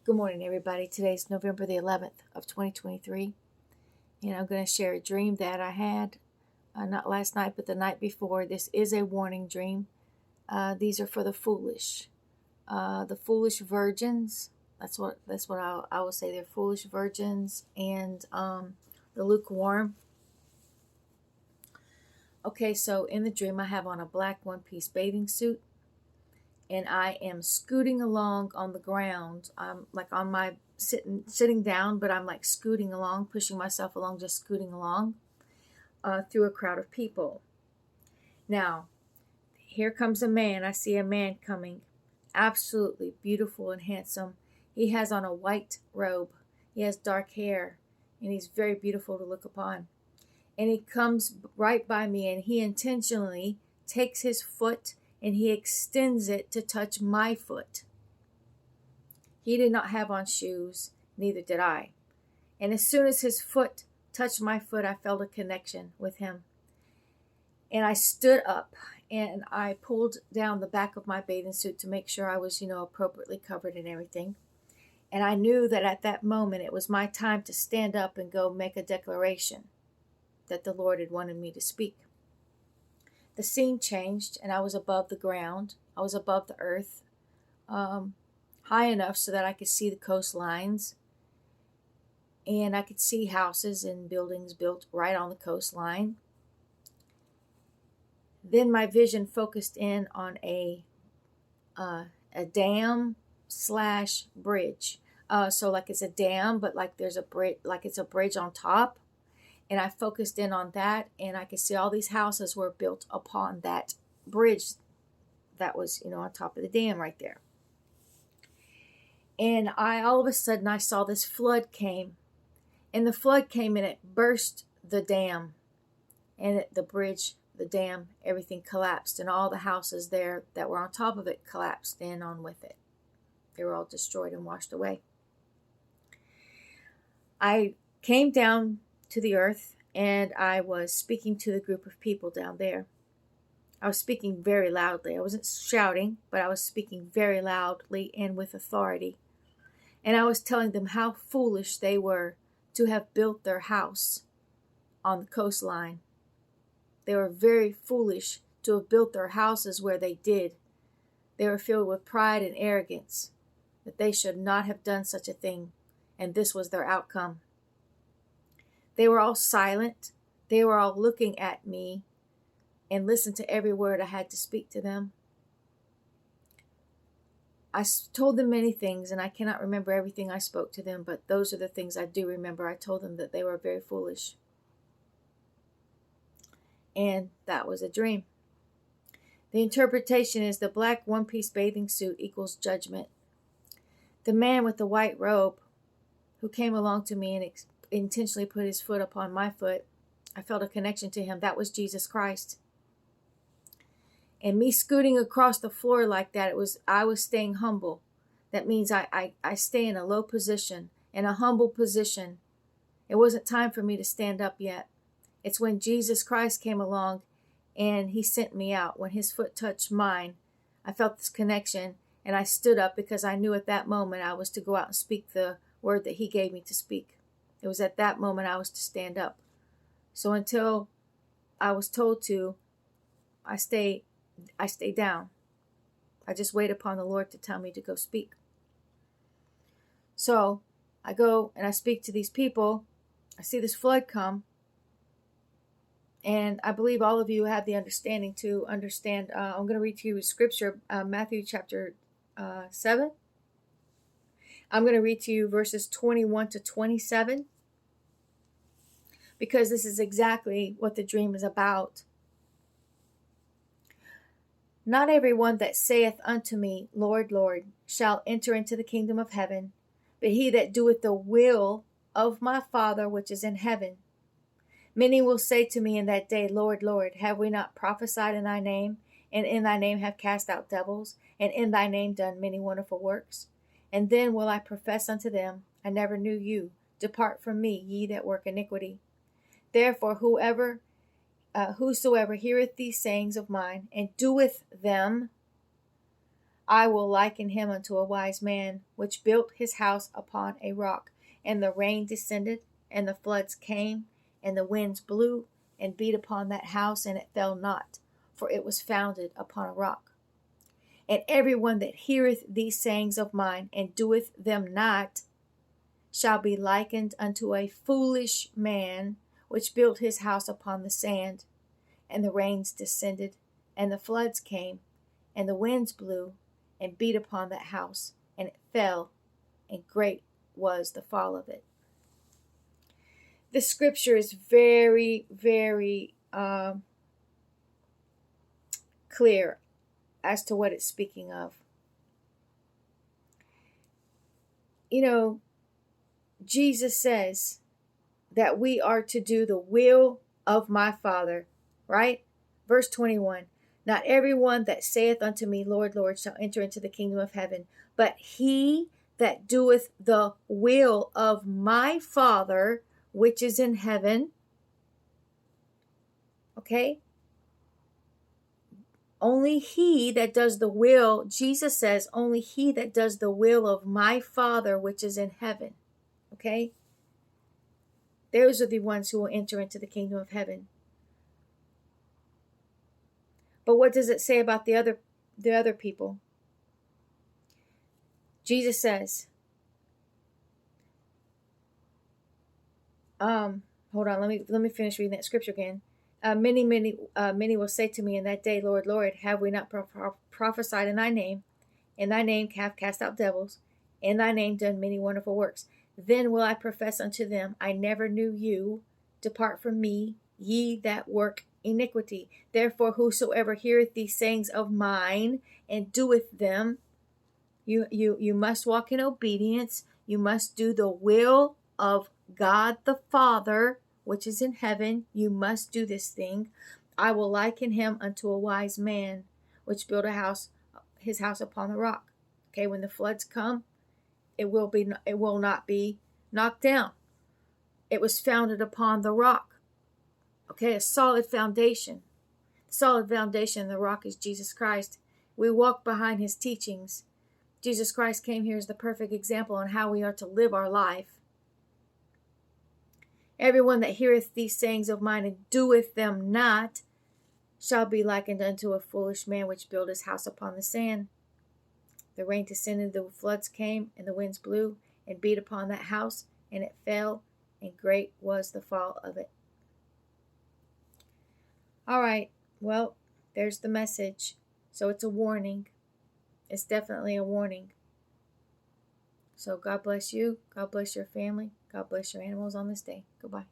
Good morning, everybody. Today's November the 11th of 2023, and I'm going to share a dream that I had, not last night, but the night before. This is a warning dream. These are for the foolish virgins. That's what I will say. They're foolish virgins and the lukewarm. Okay, so in the dream, I have on a black one-piece bathing suit, and I am scooting along on the ground. I'm like on my sitting down, but I'm like scooting along, pushing myself along, just scooting along through a crowd of people. Now, here comes a man. I see a man coming, absolutely beautiful and handsome. He has on a white robe. He has dark hair, and he's very beautiful to look upon. And he comes right by me, and he intentionally takes his foot and he extends it to touch my foot. He did not have on shoes, neither did I. And as soon as his foot touched my foot, I felt a connection with him. And I stood up and I pulled down the back of my bathing suit to make sure I was, appropriately covered and everything. And I knew that at that moment it was my time to stand up and go make a declaration that the Lord had wanted me to speak. The scene changed, and I was above the ground. I was above the earth, high enough so that I could see the coastlines, and I could see houses and buildings built right on the coastline. Then my vision focused in on a dam slash bridge. So like it's a dam, but like there's a bridge, like it's a bridge on top. And I focused in on that, and I could see all these houses were built upon that bridge that was, on top of the dam right there. And all of a sudden, I saw this flood came. And the flood came and it burst the dam. And the bridge, the dam, everything collapsed. And all the houses there that were on top of it collapsed in on with it. They were all destroyed and washed away. I came down to the earth, and I was speaking to the group of people down there. I was speaking very loudly. I wasn't shouting, but I was speaking very loudly and with authority. And I was telling them how foolish they were to have built their house on the coastline. They were very foolish to have built their houses where they did. They were filled with pride and arrogance, that they should not have done such a thing, and this was their outcome. They were all silent. They were all looking at me and listened to every word I had to speak to them. I told them many things, and I cannot remember everything I spoke to them, but those are the things I do remember. I told them that they were very foolish. And that was a dream. The interpretation is the black one-piece bathing suit equals judgment. The man with the white robe who came along to me and intentionally put his foot upon my foot, I felt a connection to him. That was Jesus Christ. And me scooting across the floor like that, I was staying humble. That means I stay in a low position, in a humble position. It wasn't time for me to stand up yet. It's when Jesus Christ came along and he sent me out. When his foot touched mine, I felt this connection, and I stood up because I knew at that moment I was to go out and speak the word that he gave me to speak. It was at that moment I was to stand up. So until I was told to, I stay down. I just wait upon the Lord to tell me to go speak. So I go and I speak to these people. I see this flood come. And I believe all of you have the understanding to understand. I'm going to read to you scripture, Matthew chapter 7. I'm going to read to you verses 21 to 27. Because this is exactly what the dream is about. Not everyone that saith unto me, Lord, Lord, shall enter into the kingdom of heaven, but he that doeth the will of my Father which is in heaven. Many will say to me in that day, Lord, Lord, have we not prophesied in thy name, and in thy name have cast out devils, and in thy name done many wonderful works? And then will I profess unto them, I never knew you. Depart from me, ye that work iniquity. Therefore, whosoever heareth these sayings of mine, and doeth them, I will liken him unto a wise man, which built his house upon a rock. And the rain descended, and the floods came, and the winds blew, and beat upon that house, and it fell not, for it was founded upon a rock. And every one that heareth these sayings of mine, and doeth them not, shall be likened unto a foolish man, which built his house upon the sand. And the rains descended, and the floods came, and the winds blew, and beat upon that house, and it fell, and great was the fall of it. The scripture is very, very clear as to what it's speaking of. You know, Jesus says that we are to do the will of my Father, right? Verse 21, not everyone that saith unto me, Lord, Lord, shall enter into the kingdom of heaven, but he that doeth the will of my Father, which is in heaven. Okay? Only he that does the will, Jesus says, only he that does the will of my Father, which is in heaven. Okay? Those are the ones who will enter into the kingdom of heaven. But what does it say about the other people? Jesus says, hold on, let me finish reading that scripture again. Many will say to me in that day, Lord, Lord, have we not prophesied in thy name? In thy name have cast out devils, in thy name done many wonderful works. Then will I profess unto them, I never knew you. Depart from me, ye that work iniquity. Therefore, whosoever heareth these sayings of mine and doeth them, you must walk in obedience. You must do the will of God the Father, which is in heaven. You must do this thing. I will liken him unto a wise man, which built his house upon the rock. Okay, when the floods come, it will not be knocked down. It was founded upon the rock. Okay, a solid foundation. The solid foundation of the rock is Jesus Christ. We walk behind his teachings. Jesus Christ came here as the perfect example on how we are to live our life. Everyone that heareth these sayings of mine and doeth them not shall be likened unto a foolish man which built his house upon the sand. The rain descended, the floods came, and the winds blew and beat upon that house, and it fell, and great was the fall of it. All right, well, there's the message. So it's a warning. It's definitely a warning. So God bless you. God bless your family. God bless your animals on this day. Goodbye.